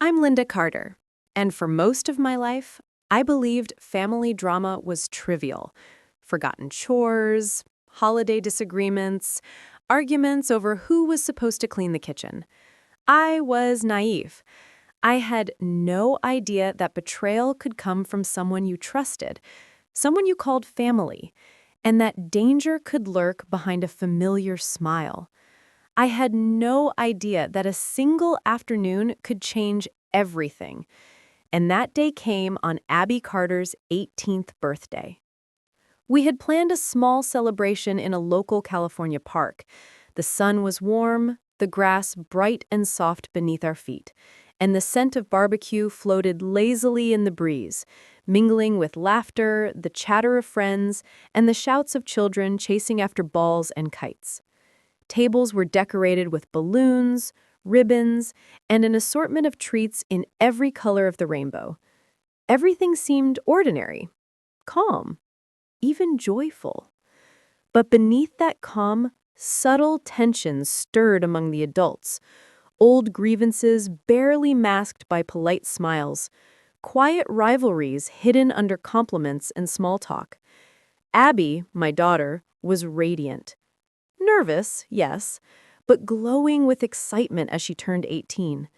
I'm Linda Carter, and for most of my life, I believed family drama was trivial. Forgotten chores, holiday disagreements, arguments over who was supposed to clean the kitchen. I was naive. I had no idea that betrayal could come from someone you trusted, someone you called family, and that danger could lurk behind a familiar smile. I had no idea that a single afternoon could change everything. And that day came on Abby Carter's 18th birthday. We had planned a small celebration in a local California park. The sun was warm, the grass bright and soft beneath our feet, and the scent of barbecue floated lazily in the breeze, mingling with laughter, the chatter of friends, and the shouts of children chasing after balls and kites. Tables were decorated with balloons, ribbons, and an assortment of treats in every color of the rainbow. Everything seemed ordinary, calm, even joyful. But beneath that calm, subtle tensions stirred among the adults. Old grievances barely masked by polite smiles, quiet rivalries hidden under compliments and small talk. Abby, my daughter, was radiant. Nervous, yes, but glowing with excitement as she turned 18.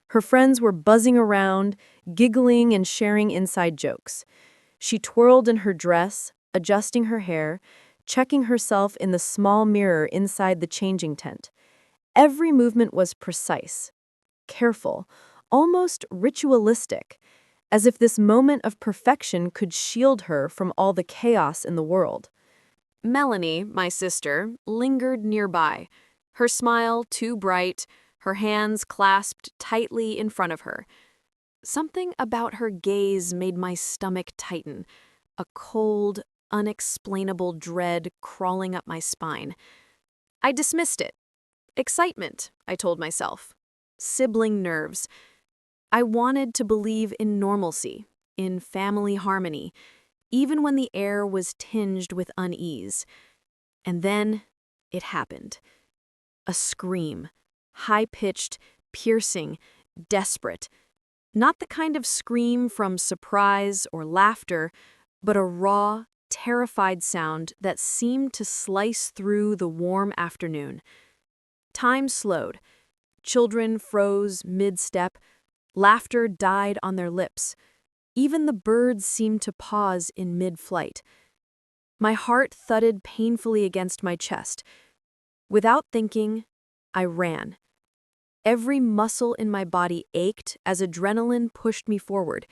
Her friends were buzzing around, giggling and sharing inside jokes. She twirled in her dress, adjusting her hair, checking herself in the small mirror inside the changing tent. Every movement was precise, careful, almost ritualistic, as if this moment of perfection could shield her from all the chaos in the world. Melanie, my sister, lingered nearby, her smile too bright, her hands clasped tightly in front of her. Something about her gaze made my stomach tighten, a cold, unexplainable dread crawling up my spine. I dismissed it. Excitement, I told myself. Sibling nerves. I wanted to believe in normalcy, in family harmony, even when the air was tinged with unease. And then it happened. A scream, high-pitched, piercing, desperate. Not the kind of scream from surprise or laughter, but a raw, terrified sound that seemed to slice through the warm afternoon. Time slowed. Children froze mid-step. Laughter died on their lips. Even the birds seemed to pause in mid-flight. My heart thudded painfully against my chest. Without thinking, I ran. Every muscle in my body ached as adrenaline pushed me forward,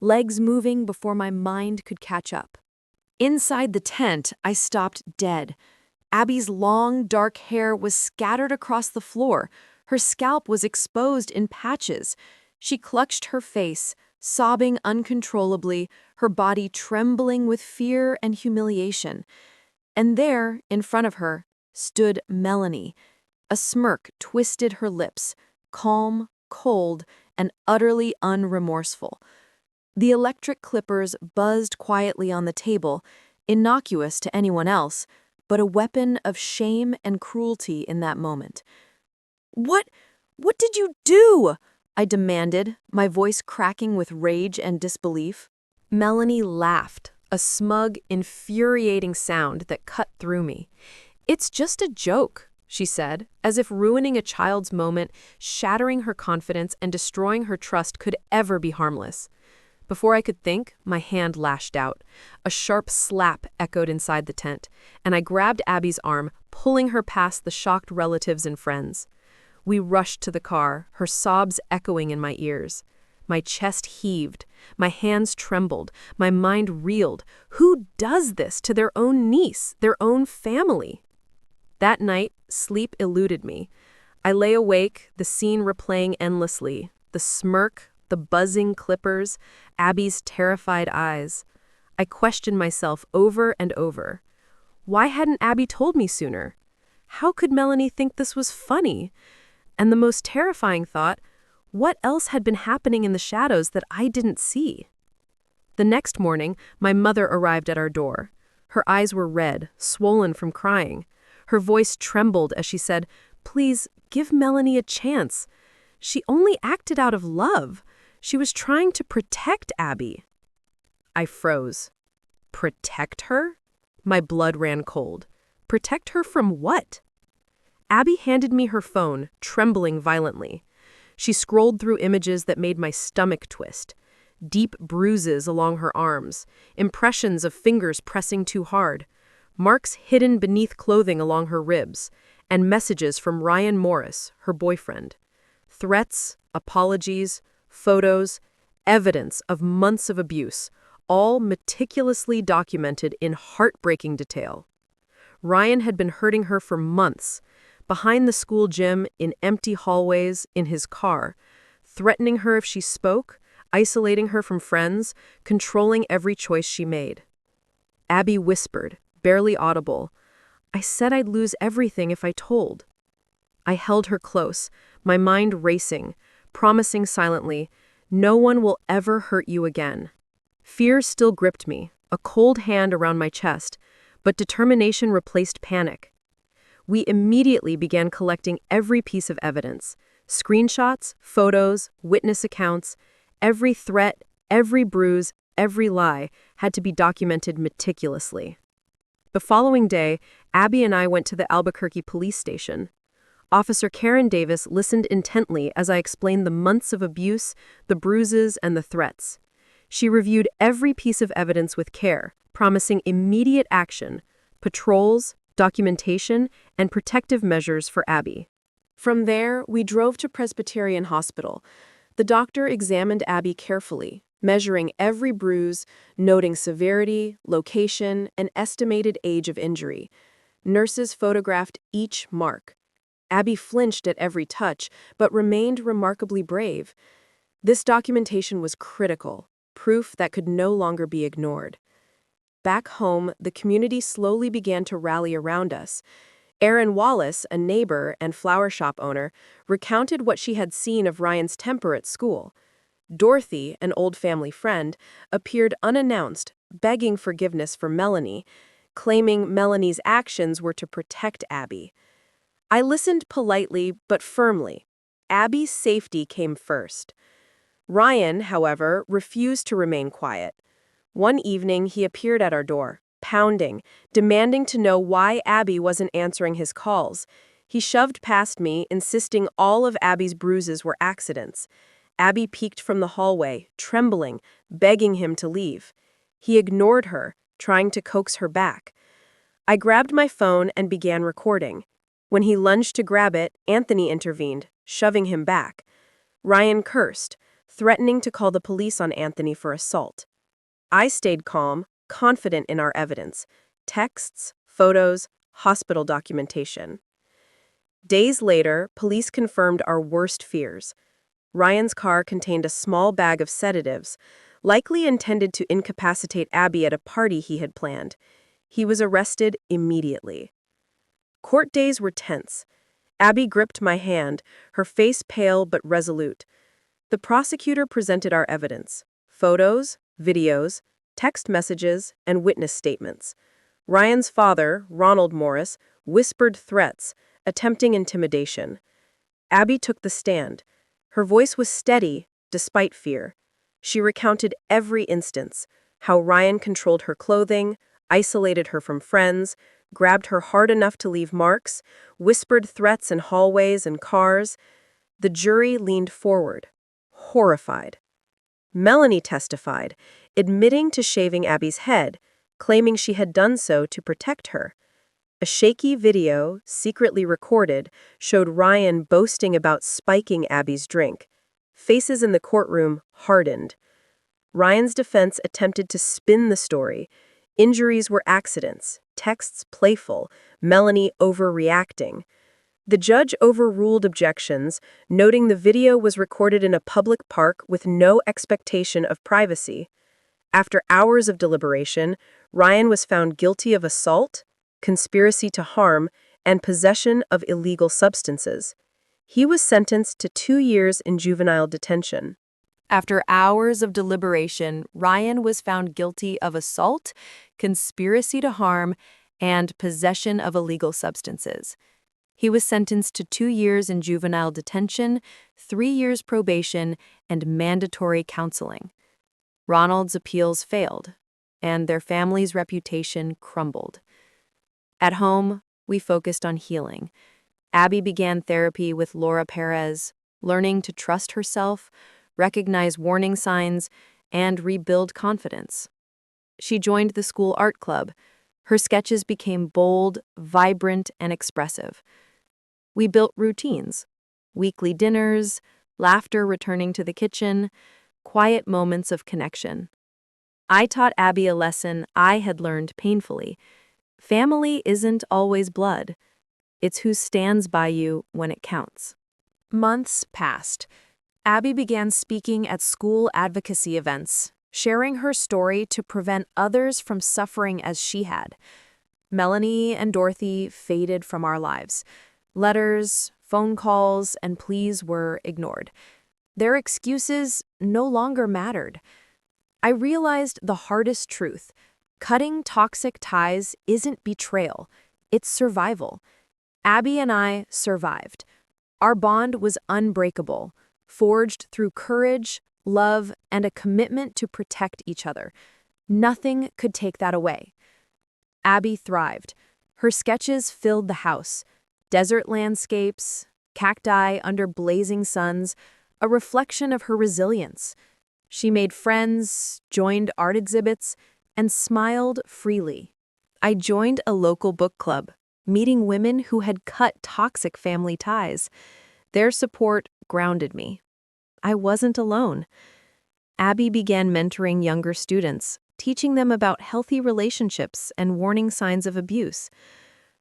legs moving before my mind could catch up. Inside the tent, I stopped dead. Abby's long, dark hair was scattered across the floor. Her scalp was exposed in patches. She clutched her face, sobbing uncontrollably, her body trembling with fear and humiliation. And there, in front of her, stood Melanie. A smirk twisted her lips, calm, cold, and utterly unremorseful. The electric clippers buzzed quietly on the table, innocuous to anyone else, but a weapon of shame and cruelty in that moment. What did you do?" I demanded, my voice cracking with rage and disbelief. Melanie laughed, a smug, infuriating sound that cut through me. "It's just a joke," she said, as if ruining a child's moment, shattering her confidence and destroying her trust could ever be harmless. Before I could think, my hand lashed out. A sharp slap echoed inside the tent, and I grabbed Abby's arm, pulling her past the shocked relatives and friends. We rushed to the car, her sobs echoing in my ears. My chest heaved, my hands trembled, my mind reeled. Who does this to their own niece, their own family? That night, sleep eluded me. I lay awake, the scene replaying endlessly, the smirk, the buzzing clippers, Abby's terrified eyes. I questioned myself over and over. Why hadn't Abby told me sooner? How could Melanie think this was funny? And the most terrifying thought, what else had been happening in the shadows that I didn't see? The next morning, my mother arrived at our door. Her eyes were red, swollen from crying. Her voice trembled as she said, "Please, give Melanie a chance." She only acted out of love. She was trying to protect Abby. I froze. Protect her? My blood ran cold. Protect her from what? Abby handed me her phone, trembling violently. She scrolled through images that made my stomach twist. Deep bruises along her arms, impressions of fingers pressing too hard, marks hidden beneath clothing along her ribs, and messages from Ryan Morris, her boyfriend. Threats, apologies, photos, evidence of months of abuse, all meticulously documented in heartbreaking detail. Ryan had been hurting her for months, behind the school gym, in empty hallways, in his car, threatening her if she spoke, isolating her from friends, controlling every choice she made. Abby whispered, barely audible, "I said I'd lose everything if I told." I held her close, my mind racing, promising silently, "No one will ever hurt you again." Fear still gripped me, a cold hand around my chest, but determination replaced panic. We immediately began collecting every piece of evidence: screenshots, photos, witness accounts. Every threat, every bruise, every lie had to be documented meticulously. The following day, Abby and I went to the Albuquerque police station. Officer Karen Davis listened intently as I explained the months of abuse, the bruises, and the threats. She reviewed every piece of evidence with care, promising immediate action, patrols, documentation, and protective measures for Abby. From there, we drove to Presbyterian Hospital. The doctor examined Abby carefully, measuring every bruise, noting severity, location, and estimated age of injury. Nurses photographed each mark. Abby flinched at every touch, but remained remarkably brave. This documentation was critical, proof that could no longer be ignored. Back home, the community slowly began to rally around us. Erin Wallace, a neighbor and flower shop owner, recounted what she had seen of Ryan's temper at school. Dorothy, an old family friend, appeared unannounced, begging forgiveness for Melanie, claiming Melanie's actions were to protect Abby. I listened politely but firmly. Abby's safety came first. Ryan, however, refused to remain quiet. One evening, he appeared at our door, pounding, demanding to know why Abby wasn't answering his calls. He shoved past me, insisting all of Abby's bruises were accidents. Abby peeked from the hallway, trembling, begging him to leave. He ignored her, trying to coax her back. I grabbed my phone and began recording. When he lunged to grab it, Anthony intervened, shoving him back. Ryan cursed, threatening to call the police on Anthony for assault. I stayed calm, confident in our evidence: texts, photos, hospital documentation. Days later, police confirmed our worst fears. Ryan's car contained a small bag of sedatives, likely intended to incapacitate Abby at a party he had planned. He was arrested immediately. Court days were tense. Abby gripped my hand, her face pale but resolute. The prosecutor presented our evidence: photos, videos, text messages, and witness statements. Ryan's father, Ronald Morris, whispered threats, attempting intimidation. Abby took the stand. Her voice was steady, despite fear. She recounted every instance: how Ryan controlled her clothing, isolated her from friends, grabbed her hard enough to leave marks, whispered threats in hallways and cars. The jury leaned forward, horrified. Melanie testified, admitting to shaving Abby's head, claiming she had done so to protect her. A shaky video, secretly recorded, showed Ryan boasting about spiking Abby's drink. Faces in the courtroom hardened. Ryan's defense attempted to spin the story. Injuries were accidents, texts playful, Melanie overreacting. The judge overruled objections, noting the video was recorded in a public park with no expectation of privacy. After hours of deliberation, Ryan was found guilty of assault, conspiracy to harm, and possession of illegal substances. He was sentenced to 2 years in juvenile detention. After hours of deliberation, Ryan was found guilty of assault, conspiracy to harm, and possession of illegal substances. He was sentenced to 2 years in juvenile detention, 3 years probation, and mandatory counseling. Ronald's appeals failed, and their family's reputation crumbled. At home, we focused on healing. Abby began therapy with Laura Perez, learning to trust herself, recognize warning signs, and rebuild confidence. She joined the school art club. Her sketches became bold, vibrant, and expressive. We built routines, weekly dinners, laughter returning to the kitchen, quiet moments of connection. I taught Abby a lesson I had learned painfully. Family isn't always blood. It's who stands by you when it counts. Months passed. Abby began speaking at school advocacy events, sharing her story to prevent others from suffering as she had. Melanie and Dorothy faded from our lives. Letters, phone calls, and pleas were ignored. Their excuses no longer mattered. I realized the hardest truth. Cutting toxic ties isn't betrayal, it's survival. Abby and I survived. Our bond was unbreakable, forged through courage, love, and a commitment to protect each other. Nothing could take that away. Abby thrived. Her sketches filled the house. Desert landscapes, cacti under blazing suns, a reflection of her resilience. She made friends, joined art exhibits, and smiled freely. I joined a local book club, meeting women who had cut toxic family ties. Their support grounded me. I wasn't alone. Abby began mentoring younger students, teaching them about healthy relationships and warning signs of abuse.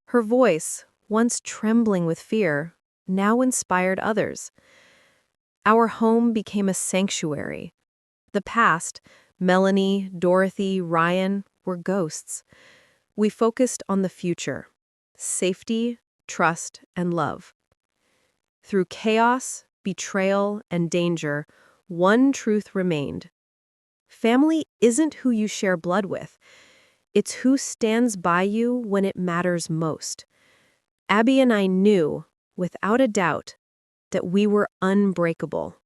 Her voice, once trembling with fear, now inspired others. Our home became a sanctuary. The past, Melanie, Dorothy, Ryan, were ghosts. We focused on the future, safety, trust, and love. Through chaos, betrayal, and danger, one truth remained. Family isn't who you share blood with. It's who stands by you when it matters most. Abby and I knew, without a doubt, that we were unbreakable.